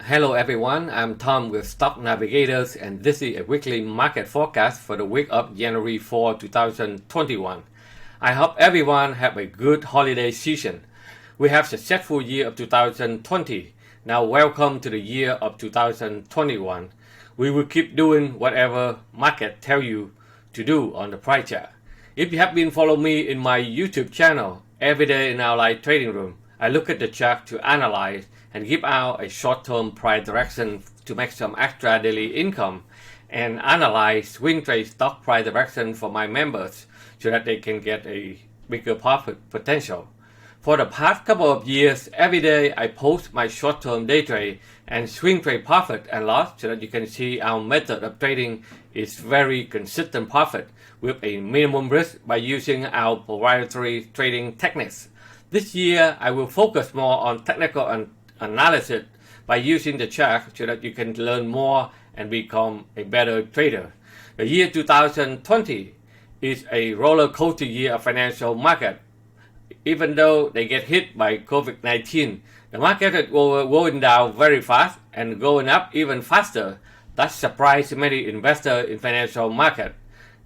Hello everyone, I'm Tom with Stock Navigators and this is a weekly market forecast for the week of January 4, 2021. I hope everyone have a good holiday season. We have successful year of 2020. Now welcome to the year of 2021. We will keep doing whatever market tell you to do on the price chart. If you have been following me in my YouTube channel, every day in our live trading room, I look at the chart to analyze and give out a short-term price direction to make some extra daily income and analyze swing trade stock price direction for my members so that they can get a bigger profit potential. For the past couple of years, every day I post my short-term day trade and swing trade profit and loss so that you can see our method of trading is very consistent profit with a minimum risk by using our proprietary trading techniques. This year, I will focus more on technical analysis by using the chart so that you can learn more and become a better trader. The year 2020 is a roller coaster year of financial market. Even though they get hit by COVID-19, the market is going down very fast and going up even faster. That surprised many investors in financial market.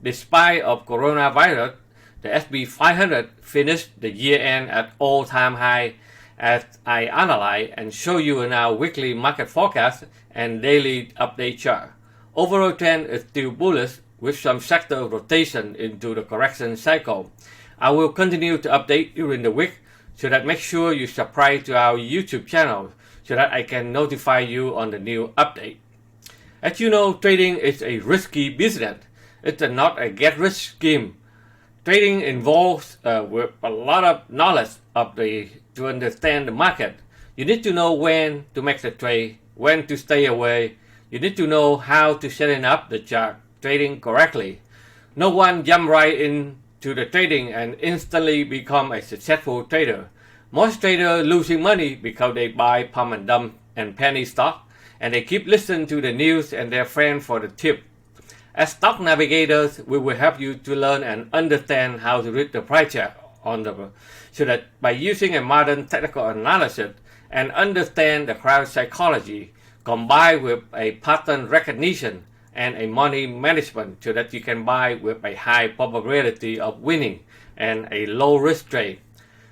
Despite of coronavirus, the S&P 500 finished the year end at all-time high as I analyze and show you in our weekly market forecast and daily update chart. Overall trend is still bullish with some sector rotation into the correction cycle. I will continue to update during the week so that make sure you subscribe to our YouTube channel so that I can notify you on the new update. As you know, trading is a risky business. It's not a get-rich scheme. Trading involves with a lot of knowledge to understand the market. You need to know when to make the trade, when to stay away. You need to know how to set up the chart trading correctly. No one jump right into the trading and instantly become a successful trader. Most traders losing money because they buy pump and dump and penny stock and they keep listening to the news and their friends for the tip. As stock navigators, we will help you to learn and understand how to read the price chart so that by using a modern technical analysis and understand the crowd psychology combined with a pattern recognition and a money management so that you can buy with a high probability of winning and a low risk trade.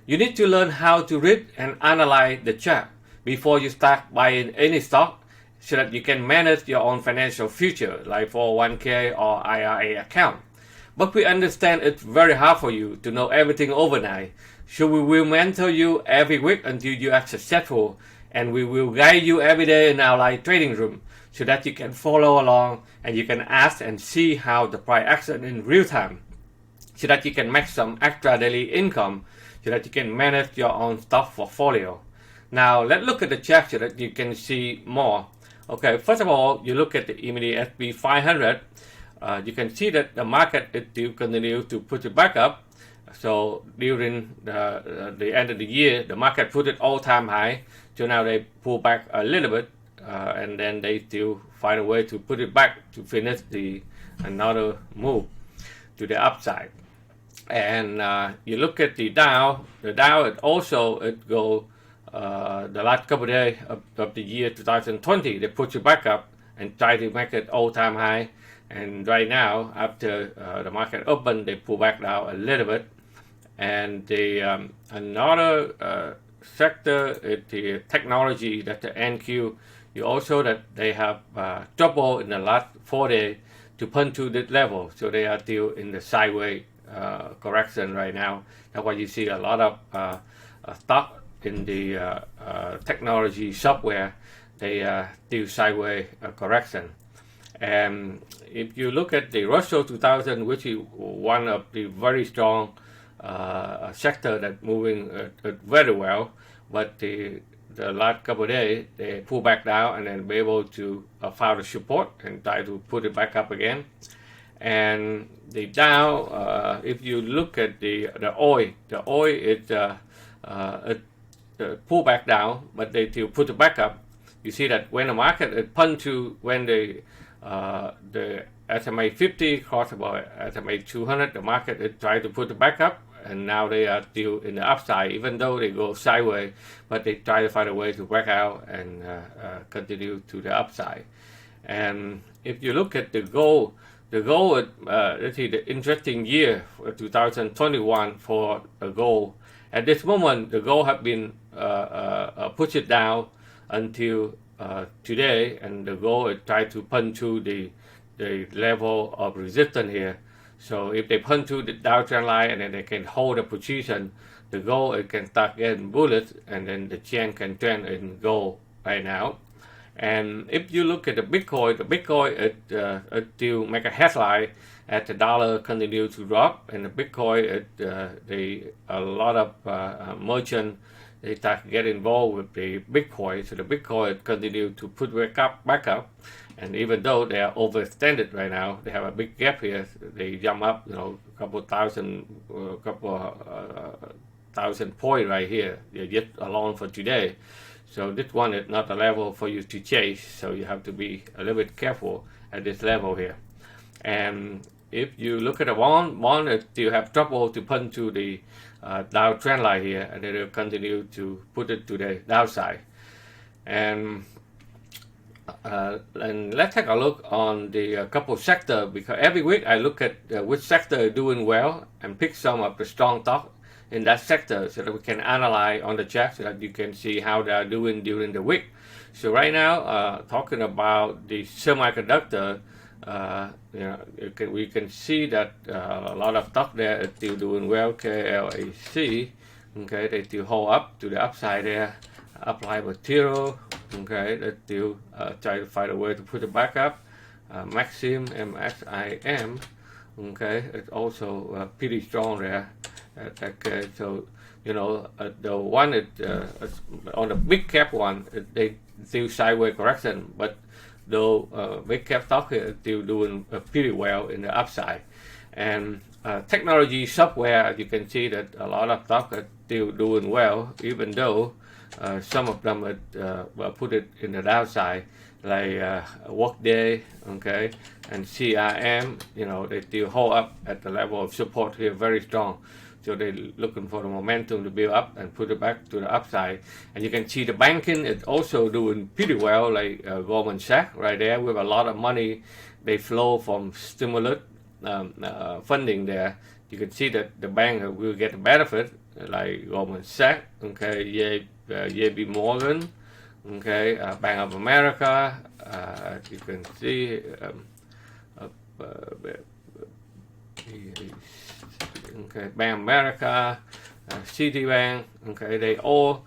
You need to learn how to read and analyze the chart before you start buying any stock so that you can manage your own financial future like 401k or IRA account. But we understand it's very hard for you to know everything overnight, so we will mentor you every week until you are successful, and we will guide you every day in our live trading room so that you can follow along and you can ask and see how the price action in real time so that you can make some extra daily income so that you can manage your own stock portfolio. Now let's look at the chart so that you can see more. Okay, first of all, you look at the immediate S&P 500. You can see that the market is still continue to push it back up. So during the end of the year, the market put it all-time high. So now they pull back a little bit, and then they still find a way to put it back to finish another move to the upside. And you look at the Dow. The Dow it go. The last couple of days of the year 2020, they put it back up and try to make it all-time high. And right now, after the market opened, they pull back down a little bit. And the another sector is the technology, that the NQ. You also that they have trouble in the last 4 days to punch to this level, so they are still in the sideways correction right now. That's why you see a lot of stock in the technology software. They still sideways correction. And if you look at the Russell 2000, which is one of the very strong sector that moving very well, but the last couple of days they pull back down and then be able to find a support and try to put it back up again. And the Dow, if you look at the oil is pull back down, but they still put it back up. You see that when the market is punched to when the SMA 50 cross about SMA 200, the market is trying to put it back up and now they are still in the upside, even though they go sideways, but they try to find a way to break out and continue to the upside. And if you look at the gold let's see, the interesting year for 2021 for the gold. At this moment, the gold have been pushed down until today, and the gold is trying to punch through the level of resistance here. So if they punch through the downtrend line and then they can hold a position, the gold it can start getting bullish, and then the trend can trend in gold right now. And if you look at the Bitcoin it still make a headline as the dollar continue to drop, and the Bitcoin a lot of merchant they start to get involved with the Bitcoin, so the Bitcoin continue to put back up, and even though they are overextended right now, they have a big gap here. They jump up, a couple thousand point right here. They're just alone for today. So this one is not a level for you to chase, so you have to be a little bit careful at this level here. And if you look at the bond it still have trouble to punch to the downtrend line here, and it will continue to put it to the downside. And let's take a look on the couple sector, because every week I look at which sector is doing well and pick some of the strong stock in that sector so that we can analyze on the chart so that you can see how they are doing during the week. So right now, talking about the semiconductor, we can see that a lot of stock there is still doing well. KLAC, okay, they still hold up to the upside there. Applied Material, okay, they still try to find a way to put it back up. Maxim, MXIM, okay, it's also pretty strong there. Okay, so the one on the big cap one, they still sideways correction, but the big cap stock is still doing pretty well in the upside. And technology software, you can see that a lot of stock are still doing well, even though some of them put it in the downside, like Workday, okay, and CRM. They still hold up at the level of support here, very strong. So they're looking for the momentum to build up and put it back to the upside. And you can see the banking is also doing pretty well, like Goldman Sachs right there, with a lot of money they flow from stimulus funding there. You can see that the bank will get the benefit, like Goldman Sachs, okay, JP Morgan, okay, Bank of America, you can see okay, Bank of America, Citibank, okay, they all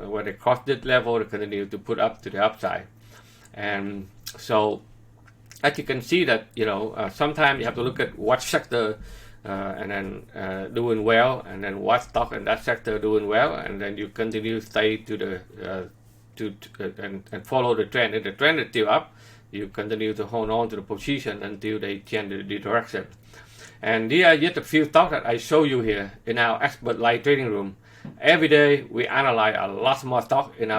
when they cross this level, they continue to put up to the upside. And so as you can see that sometimes you have to look at what sector and then doing well, and then what stock in that sector doing well, and then you continue to stay to the and follow the trend. If the trend is still up, you continue to hold on to the position until they change the direction. And here are just a few stocks that I show you here in our expert live trading room. Every day we analyze a lot more stock in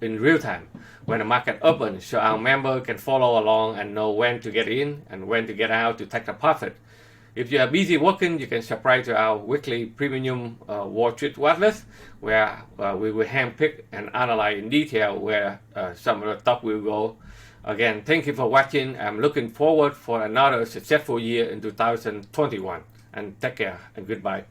real time when the market opens, so our member can follow along and know when to get in and when to get out to take the profit. If you are busy working, you can subscribe to our weekly premium Wall Street watchlist, where we will handpick and analyze in detail where some of the stock will go. Again, thank you for watching. I'm looking forward for another successful year in 2021. And take care and goodbye.